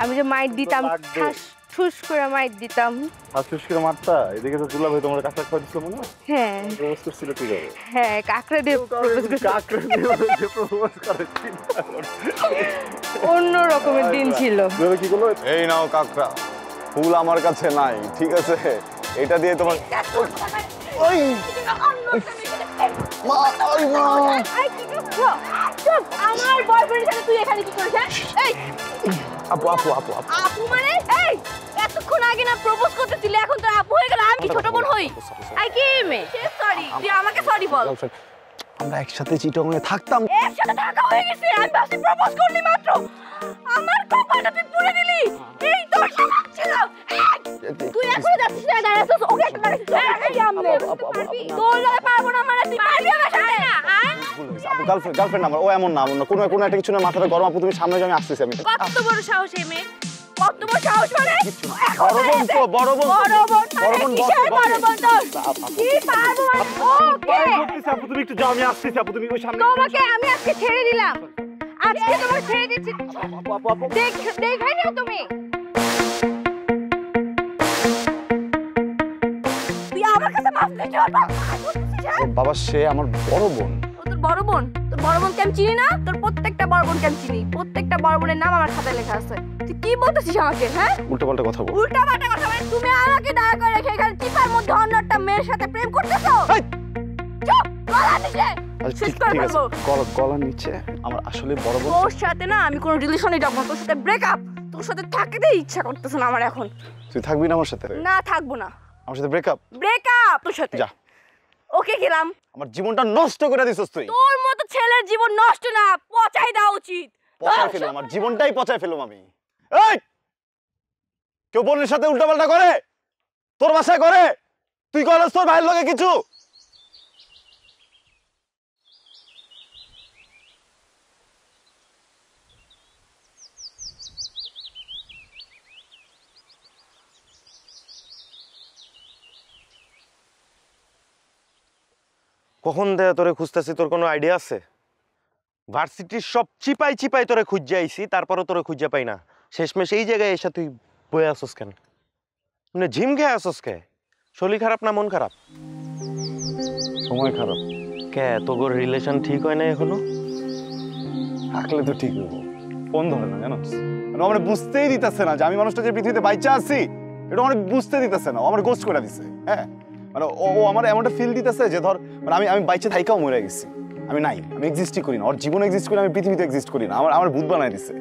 আমি যে মাইট দিতাম, ঠুস করে মাইট দিতাম। ঠুস করে মারতা? এদিকে তো দুলা ভাই তোমার কাঁকড়া খাওয়া দিছিল মনে হয়। হ্যাঁ প্রপোজ করছিল কি করে? হ্যাঁ কাঁকড়া দিয়ে প্রপোজ করছিল। কাঁকড়া দিয়ে প্রপোজ করেছিল। অন্য রকমের দিন ছিল। তুমি কি করলো? এই নাও কাঁকড়া, ফুল আমার কাছে নাই, ঠিক আছে? এটা দিয়ে তোমার ওই মা ওই মা আই কি করছো? চুপ! আমার বয়ফ্রেন্ডের সাথে তুই এখানে কি করিস? এই আপু আপু আপু আপু আপু মানে এই এতক্ষণ আগে না প্রপোজ করতেছিলি, এখন তোর আপু হয়ে গেল। আমি কি ছোট বোন হই? আই কি মে সরি, তুই আমাকে সরি বল। আমরা একসাথে চিটংয়ে থাকতাম। একসাথে থাকা হয়ে গেছে, আমি ভাবছি প্রপোজ করলি মাত্র, আমার কপালটা তুই পুড়ে দিলি। এই তোর স্বভাব ছিল। তুই এখন যাচ্ছিস না, দাঁড়াছিস ওকে একটা দাঁড়াছিস। এই আমলে তোর লাগে পারবো না মানে তুই পারবি আমার সাথে না। আপু গার্লফ্রেন্ড আমার, ও এমন না কোনো একটা কিছু না, মাথাটা গরম। আপু তুমি সামনে যাও, আমি আসতেছি। আমি কত বড় সাহস এই মেয়ে, কত বড় সাহস মানে? বড় বোন তো, বড় বোন কিসের বড় বোন তোর? কি পারবো? ওকে আপু তুমি একটু যাও, আমি আসতেছি। আপু তুমি ওই সামনে। তোমাকে আমি আজকে ছেড়ে দিলাম, আজকে তোমাকে ছেড়ে দিচ্ছি। দেখাই না তুমি, তুই আমার কাছে মাফ চাইছিস? বাবা সে আমার বড় বোন। তোর বড় বোন? তোর বড় বোনকে আমি চিনি না? তোর প্রত্যেকটা বড় বোনকে আমি চিনি, প্রত্যেকটা বড় বোনের নাম আমার খাতায় লেখা আছে। তুই কি বলতেছিস আমাকে? হ্যাঁ উল্টাপাল্টা কথা বল। উল্টাপাল্টা কথা বলে তুমি আমাকে দাঁড়া করে রেখে এখানে চিপার মধ্যে অন্য একটা মেয়ের সাথে প্রেম করতেছো? চুপ! গলা নিচে! শেষ করে ঠিক আছে, ফেলবো। গলার নিচে আমার আসলে বড় বোন। তোর সাথে না আমি কোনো রিলেশনে যাবো না, তোর সাথে ব্রেকআপ। তোর সাথে থাকতে ইচ্ছা করতেছে না আমার এখন। তুই থাকবি না আমার সাথে? না থাকবো না। আমার সাথে ব্রেকআপ? ব্রেকআপ তোর সাথে। যা। ওকে গেলাম। আমার জীবনটা নষ্ট করে দিছিস তুই। তোর মতো ছেলের জীবন নষ্ট না, পচাই দেওয়া উচিত। পচাই ফেললাম, আমার জীবনটাই পচাই ফেললাম আমি। এই কেউ বোনের সাথে উল্টাপাল্টা করে? তোর বাসায় করে? তুই করস তোর ভাইয়ের লগে কিছু? কখন দেয়া তোরে খুঁজতেছি, তোর কোনো আইডিয়া আছে? ভার্সিটির সব চিপাই চিপাই তোরে খুঁজে আইছি, তারপরও তোরে খুঁজে পাই না। শেষমেশ এই জায়গায় এসে তুই বয়ে আসস কেন? মানে ঝিম খেয়ে আসস কে? শরীর খারাপ না মন খারাপ? সময় খারাপ। কে তোর রিলেশন ঠিক হয় না এখনো? থাকলে তো ঠিক হবো, ফোন ধরে না জানো? মানে আমার বুঝতেই দিতেছে না যে আমি মানুষটা যে পৃথিবীতে বাইচা আছি, এটা আমার বুঝতে দিতেছে না। ও আমার গোস্ট করে দিছে। হ্যাঁ মানে ও আমার এমনটা ফিল দিতেছে যে ধর মানে আমি বাইচে থাইকাও মরে গেছি, আমি নাই, আমি এক্সিস্টই করি না। ওর জীবন এক্সিস্ট করি, আমি পৃথিবীতে এক্সিস্ট করি না। আমার ভূত বানাই দিছে।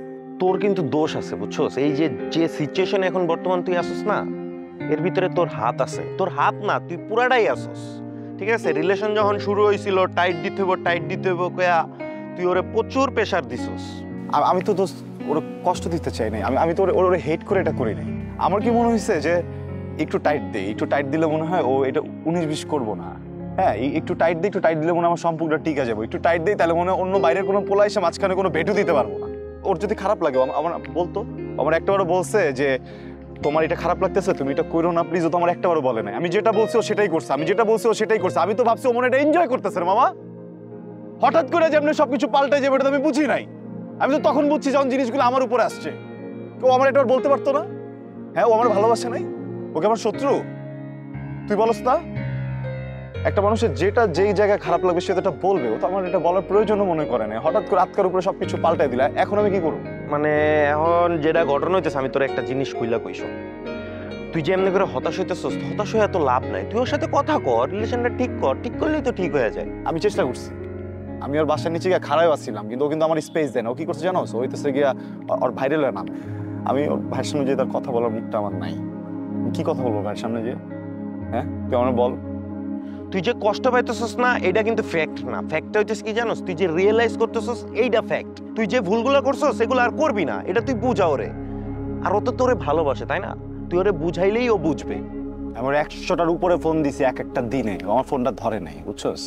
তোর কিন্তু দোষ আছে বুঝছস? এই যে সিচুয়েশনে এখন বর্তমান তুই আসস না, এর ভিতরে তোর হাত আছে। তোর হাত না, তুই পুরাটাই আসস। ঠিক আছে, রিলেশন যখন শুরু হয়েছিল টাইট দিতে হইব কয়া তুই ওরে প্রচুর প্রেশার দিছস। আমি তো দোস্ত ওর কষ্ট দিতে চাই নাই, আমি তো ওরে হেট করে এটা করি নাই। আমার কি মনে হয়েছে যে একটু টাইট দেই, একটু টাইট দিলে মনে হয় ও এটা 19-20 করবো না। হ্যাঁ একটু টাইট দিলে মনে হয় আমার সম্পর্কটা টিকে যাবে। একটু টাইট দিই তাহলে মনে হয় অন্য বাইরের কোনো পোলা এসে মাঝখানে কোনো ভেটু দিতে পারবো না। ওর যদি খারাপ লাগে আমার বলতো, আমার একটাবারও বলছে যে তোমার এটা খারাপ লাগতেছে তুমি এটা করো না প্লিজ, ও তোমার একটাবারও বলে নাই। আমি যেটা বলছি ও সেটাই করছে, আমি যেটা বলছি ও সেটাই করছে। আমি তো ভাবছি ও মনে এটা এনজয় করতেছে রে মামা। হঠাৎ করে যেমনি সবকিছু পাল্টে যাবে এটা আমি বুঝি নাই। আমি তো তখন বুঝছি যখন জিনিসগুলো আমার উপরে আসছে। কেউ আমার এটা বলতে পারতো না? হ্যাঁ ও আমার ভালোবাসে নাই, ওকে আমার শত্রু? তুই বলস না? একটা মানুষের যেটা যেই জায়গায় খারাপ লাগবে সে তো এটা বলবে। ও তো আমার এটা বলার প্রয়োজনও মনে করে না। হঠাৎ করে আজকের উপরে সবকিছু পাল্টাই দিলা, এখন আমি কি করব? মানে এখন যেটা ঘটনা হইতেছে, আমি তোর একটা জিনিস কইলা কইস, তুই যে এমনি করে হতাশ হইতেছস, হতাশ হয়ে এত লাভ নাই। তুই ওর সাথে কথা কর, রিলেশনটা ঠিক কর, ঠিক করলেই তো ঠিক হয়ে যায়। আমি চেষ্টা করছি, আমি ওর বাসার নিচে গিয়ে খাড়াই আসছিলাম, কিন্তু ও কিন্তু আমার স্পেস দেয় না। ও কি করছে জানো? ও হইতেছে গিয়া ওর ভাইরালের নাম। আমি ওর ভাইয়ের সামনে যে তার কথা বলার মুখটা আমার নাই। কি কথা বলবো ভাইয়ের সামনে যে? হ্যাঁ তুই আমার বল। তুই যে কষ্ট পাইতেছস না এটা কিন্তু ফ্যাক্ট না। ফ্যাক্টটা হইতেছে কি জানোস? তুই যে রিয়েলাইজ করতেছস এইটা ফ্যাক্ট। তুই যে ভুলগুলো করছস সেগুলো আর করবি না, এটা তুই বুঝা ওরে। আর ও তো তোরে ভালোবাসে তাই না? তুই ওরে বুঝাইলেই ও বুঝবে। আমার 100টার উপরে ফোন দিছি এক একটা দিনে, আমার ফোনটা ধরে নাই বুঝছস?